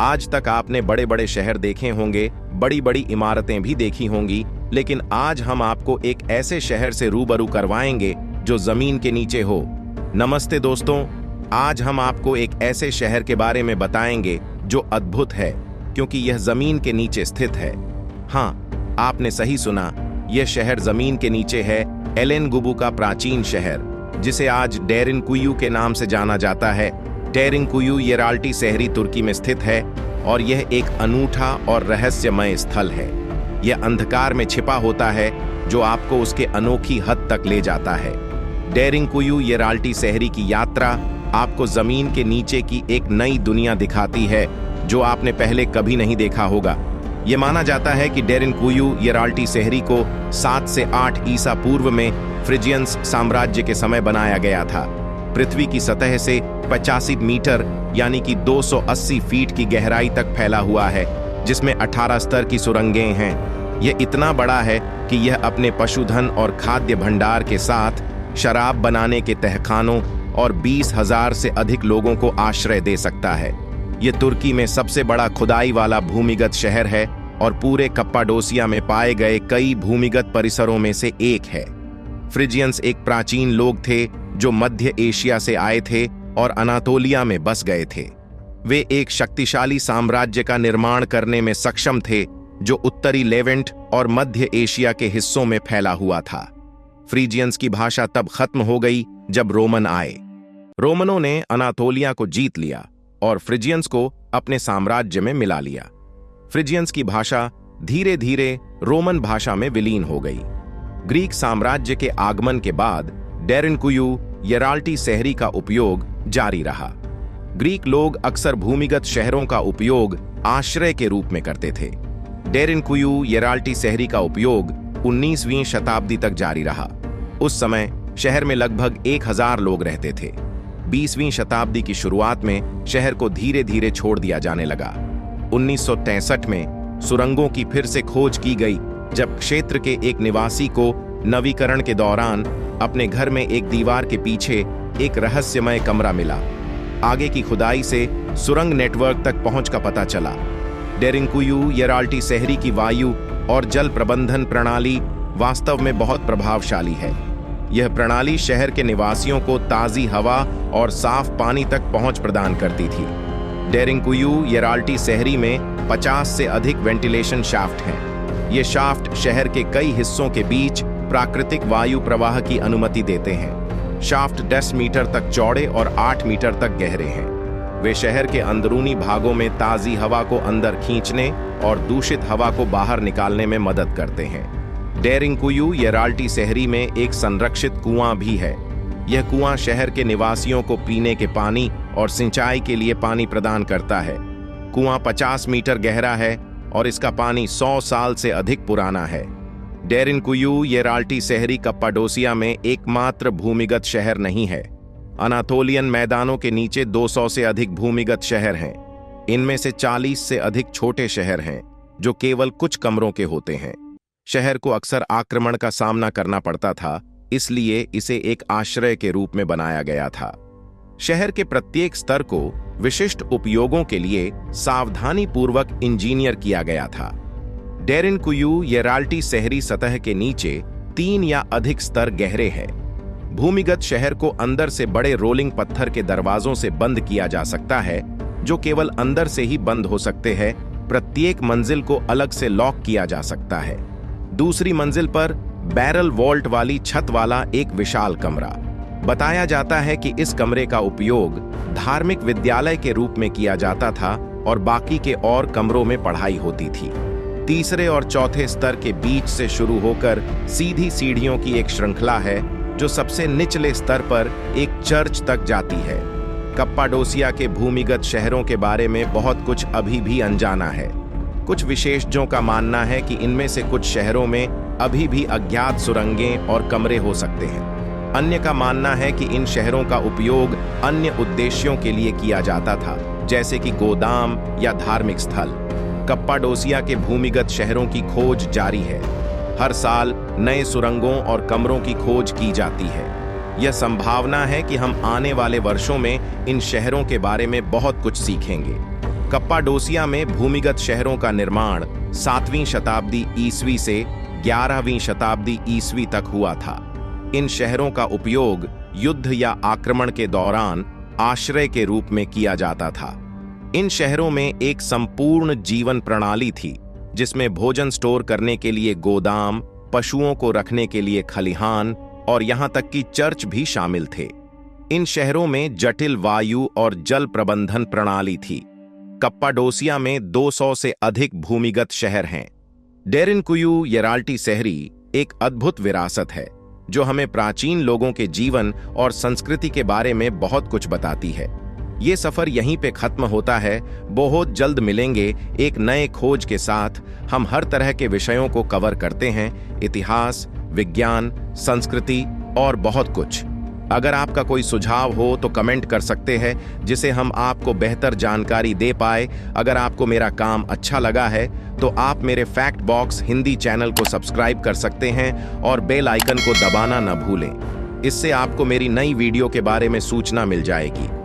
आज तक आपने बड़े बड़े शहर देखे होंगे, बड़ी बड़ी इमारतें भी देखी होंगी, लेकिन आज हम आपको एक ऐसे शहर से रूबरू करवाएंगे जो जमीन के नीचे हो। नमस्ते दोस्तों, आज हम आपको एक ऐसे शहर के बारे में बताएंगे जो अद्भुत है, क्योंकि यह जमीन के नीचे स्थित है। हाँ, आपने सही सुना, यह शहर जमीन के नीचे है। एलेनगुबु का प्राचीन शहर, जिसे आज डेरिनकुयु के नाम से जाना जाता है। डेरिनकुयु येराल्टी शहरी तुर्की में स्थित है और यह एक अनूठा और रहस्यमय स्थल है। यह अंधकार में छिपा होता है जो आपको उसके अनोखी हद तक ले जाता है। डेरिनकुयु येराल्टी शहरी की यात्रा आपको जमीन के नीचे की एक नई दुनिया दिखाती है जो आपने पहले कभी नहीं देखा होगा। यह माना जाता है कि डेरिनकुयु येराल्टी शहरी को 7 से 8 ईसा पूर्व में फ्रिजियंस साम्राज्य के समय बनाया गया था। पृथ्वी की सतह से 85 मीटर यानी कि 280 फीट की गहराई तक फैला हुआ है, जिसमें 18 स्तर की सुरंगें हैं। यह इतना बड़ा है कि यह अपने पशुधन और खाद्य भंडार के साथ शराब बनाने के तहखानों और 20,000 से अधिक लोगों को आश्रय दे सकता है। यह तुर्की में सबसे बड़ा खुदाई वाला भूमिगत शहर है और पूरे कप्पाडोसिया में पाए गए कई भूमिगत परिसरों में से एक है। फ्रिजियंस एक प्राचीन लोग थे जो मध्य एशिया से आए थे और अनातोलिया में बस गए थे। वे एक शक्तिशाली साम्राज्य का निर्माण करने में सक्षम थे जो उत्तरी लेवेंट और मध्य एशिया के हिस्सों में फैला हुआ था। फ्रीजियंस की भाषा तब खत्म हो गई जब रोमन आए। रोमनों ने अनातोलिया को जीत लिया और फ्रिजियंस को अपने साम्राज्य में मिला लिया। फ्रिजियंस की भाषा धीरे धीरे रोमन भाषा में विलीन हो गई। ग्रीक साम्राज्य के आगमन के बाद डेरिनकुयु येराल्टी शहरी का उपयोग जारी रहा। ग्रीक लोग अक्सर भूमिगत शहरों का उपयोग आश्रय के रूप में करते थे। डेरिनकुयु येराल्टी शहरी का उपयोग 19वीं शताब्दी तक जारी रहा। उस समय शहर में लगभग 1000 लोग रहते थे। 20वीं शताब्दी की शुरुआत में शहर को धीरे धीरे छोड़ दिया जाने लगा। 1963 में सुरंगों की फिर से खोज की गई, जब क्षेत्र के एक निवासी को नवीकरण के दौरान अपने घर में एक दीवार के पीछे एक रहस्यमय कमरा मिला। आगे की खुदाई से सुरंग नेटवर्क तक पहुंच का पता चला। डेरिनकुयु येराल्टी शहरी की वायु और जल प्रबंधन प्रणाली वास्तव में बहुत प्रभावशाली है। यह प्रणाली शहर के निवासियों को ताज़ी हवा और साफ पानी तक पहुंच प्रदान करती थी। डेरिनकुयु येराल्टी शहरी में 50 से अधिक वेंटिलेशन शाफ्ट हैं। ये शाफ्ट शहर के कई हिस्सों के बीच प्राकृतिक वायु प्रवाह की अनुमति देते हैं। शाफ्ट 10 मीटर तक चौड़े और 8 मीटर तक गहरे हैं। वे शहर के अंदरूनी भागों में ताज़ी हवा को अंदर खींचने और दूषित हवा को बाहर निकालने में मदद करते हैं। डेरिनकुयु येराल्टी शहरी में एक संरक्षित कुआं भी है। यह कुआं शहर के निवासियों को पीने के पानी और सिंचाई के लिए पानी प्रदान करता है। कुआं 50 मीटर गहरा है और इसका पानी 100 साल से अधिक पुराना है। डेरिनकुयु येराल्टी शहरी कप्पाडोसिया में एकमात्र भूमिगत शहर नहीं है। अनातोलियन मैदानों के नीचे 200 से अधिक भूमिगत शहर हैं। इनमें से 40 से अधिक छोटे शहर हैं जो केवल कुछ कमरों के होते हैं। शहर को अक्सर आक्रमण का सामना करना पड़ता था, इसलिए इसे एक आश्रय के रूप में बनाया गया था। शहर के प्रत्येक स्तर को विशिष्ट उपयोगों के लिए सावधानीपूर्वक इंजीनियर किया गया था। डेरिनकुयु येराल्टी शहरी सतह के नीचे 3 या अधिक स्तर गहरे हैं। भूमिगत शहर को अंदर से बड़े रोलिंग पत्थर के दरवाजों से बंद किया जा सकता है, जो केवल अंदर से ही बंद हो सकते हैं। प्रत्येक मंजिल को अलग से लॉक किया जा सकता है। दूसरी मंजिल पर बैरल वॉल्ट वाली छत वाला एक विशाल कमरा। बताया जाता है कि इस कमरे का उपयोग धार्मिक विद्यालय के रूप में किया जाता था और बाकी के और कमरों में पढ़ाई होती थी। तीसरे और चौथे स्तर के बीच से शुरू होकर सीधी सीढ़ियों की एक श्रृंखला है जो सबसे निचले स्तर पर एक चर्च तक जाती है। कप्पाडोसिया के भूमिगत शहरों के बारे में बहुत कुछ अभी भी अनजाना है। कुछ विशेषज्ञों का मानना है कि इनमें से कुछ शहरों में अभी भी अज्ञात सुरंगें और कमरे हो सकते हैं। अन्य का मानना है कि इन शहरों का उपयोग अन्य उद्देश्यों के लिए किया जाता था, जैसे कि गोदाम या धार्मिक स्थल। कप्पाडोसिया के भूमिगत शहरों की खोज जारी है। हर साल नए सुरंगों और कमरों की खोज की जाती है। यह संभावना है कि हम आने वाले वर्षों में इन शहरों के बारे में बहुत कुछ सीखेंगे। कप्पाडोसिया में भूमिगत शहरों का निर्माण 7वीं शताब्दी ईस्वी से 11वीं शताब्दी ईस्वी तक हुआ था। इन शहरों का उपयोग युद्ध या आक्रमण के दौरान आश्रय के रूप में किया जाता था। इन शहरों में एक संपूर्ण जीवन प्रणाली थी, जिसमें भोजन स्टोर करने के लिए गोदाम, पशुओं को रखने के लिए खलिहान और यहां तक कि चर्च भी शामिल थे। इन शहरों में जटिल वायु और जल प्रबंधन प्रणाली थी। कप्पाडोसिया में 200 से अधिक भूमिगत शहर हैं। डेरिनकुयू येराल्टी शहरी एक अद्भुत विरासत है, जो हमें प्राचीन लोगों के जीवन और संस्कृति के बारे में बहुत कुछ बताती है। ये सफर यहीं पे खत्म होता है। बहुत जल्द मिलेंगे एक नए खोज के साथ। हम हर तरह के विषयों को कवर करते हैं, इतिहास, विज्ञान, संस्कृति और बहुत कुछ। अगर आपका कोई सुझाव हो तो कमेंट कर सकते हैं, जिसे हम आपको बेहतर जानकारी दे पाए। अगर आपको मेरा काम अच्छा लगा है तो आप मेरे फैक्ट बॉक्स हिंदी चैनल को सब्सक्राइब कर सकते हैं और बेल आइकन को दबाना न भूलें। इससे आपको मेरी नई वीडियो के बारे में सूचना मिल जाएगी।